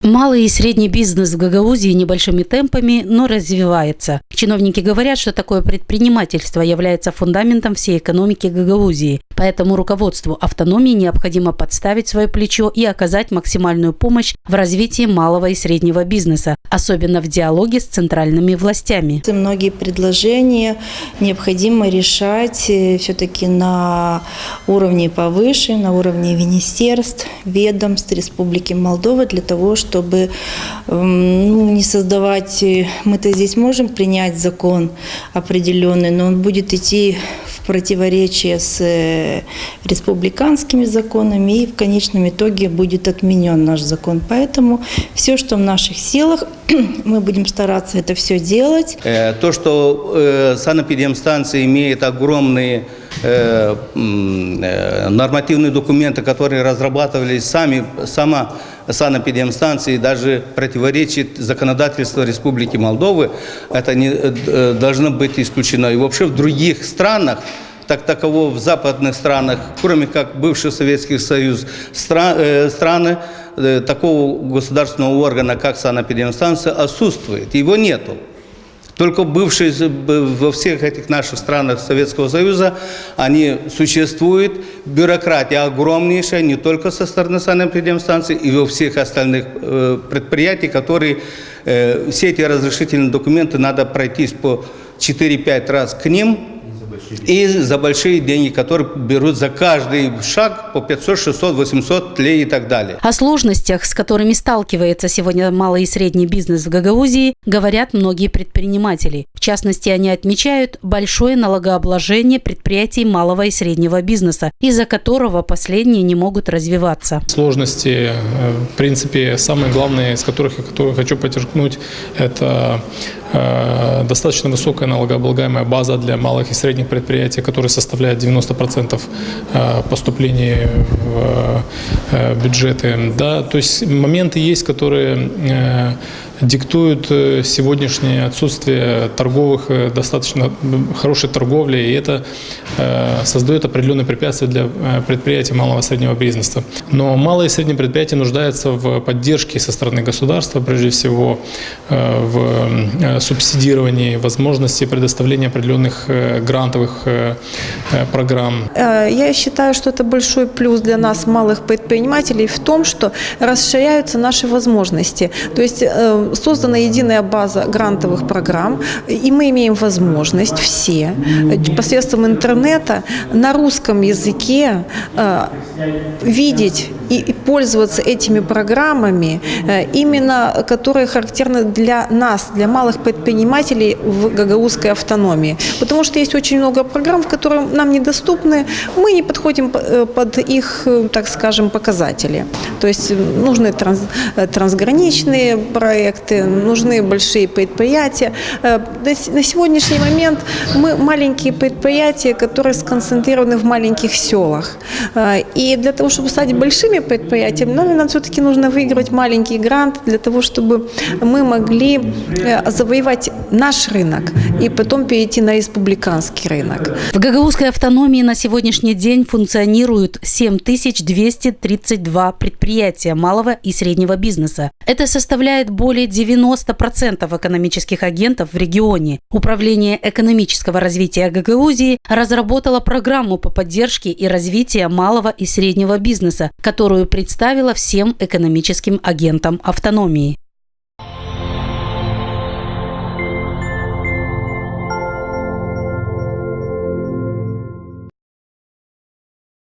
Малый и средний бизнес в Гагаузии небольшими темпами, но развивается. Чиновники говорят, что такое предпринимательство является фундаментом всей экономики Гагаузии. Поэтому руководству автономии необходимо подставить свое плечо и оказать максимальную помощь в развитии малого и среднего бизнеса, особенно в диалоге с центральными властями. Многие предложения необходимо решать все-таки на уровне повыше, на уровне министерств, ведомств Республики Молдова, для того, чтобы не создавать... Мы-то здесь можем принять закон определенный, но он будет идти в противоречие с республиканскими законами, и в конечном итоге будет отменен наш закон. Поэтому все, что в наших силах, мы будем стараться это все делать. То, что санэпидемстанция имеет огромные нормативные документы, которые разрабатывались сама санэпидемстанция, даже противоречит законодательству Республики Молдовы, это не должно быть исключено. И вообще в других странах, таково в западных странах, кроме как бывший Советский Союз, страны, такого государственного органа, как санэпидемстанция, отсутствует. Его нету. Только бывшие во всех этих наших странах Советского Союза, они существуют. Бюрократия огромнейшая, не только со стороны санэпидемстанции, и во всех остальных предприятиях, которые все эти разрешительные документы надо пройтись по 4-5 раз к ним. И за большие деньги, которые берут за каждый шаг по 500, 600, 800 лей и так далее. О сложностях, с которыми сталкивается сегодня малый и средний бизнес в Гагаузии, говорят многие предприниматели. В частности, они отмечают большое налогообложение предприятий малого и среднего бизнеса, из-за которого последние не могут развиваться. Сложности, в принципе, самые главные, из которых я хочу подчеркнуть, это достаточно высокая налогооблагаемая база для малых и средних предприятий, которая составляет 90% поступлений в бюджеты. Да, то есть моменты есть, которые диктуют сегодняшнее отсутствие достаточно хорошей торговли, и это создает определенные препятствия для предприятий малого и среднего бизнеса. Но малые и средние предприятия нуждаются в поддержке со стороны государства, прежде всего в субсидировании, возможности предоставления определенных грантовых программ. Я считаю, что это большой плюс для нас, малых предпринимателей, в том, что расширяются наши возможности. То есть создана единая база грантовых программ, и мы имеем возможность все посредством интернета на русском языке видеть и пользоваться этими программами, именно которые характерны для нас, для малых предпринимателей в гагаузской автономии. Потому что есть очень много программ, которые нам недоступны, мы не подходим под их, так скажем, показатели. То есть нужны трансграничные проекты, нужны большие предприятия. На сегодняшний момент мы маленькие предприятия, которые сконцентрированы в маленьких селах. И для того, чтобы стать большими предприятиями, нам все-таки нужно выигрывать маленький грант для того, чтобы мы могли завоевать наш рынок и потом перейти на республиканский рынок. В гагаузской автономии на сегодняшний день функционируют 7232 предприятия малого и среднего бизнеса. Это составляет более 90% экономических агентов в регионе. Управление экономического развития Гагаузии разработало программу по поддержке и развитию малого и среднего бизнеса, которую представила всем экономическим агентам автономии.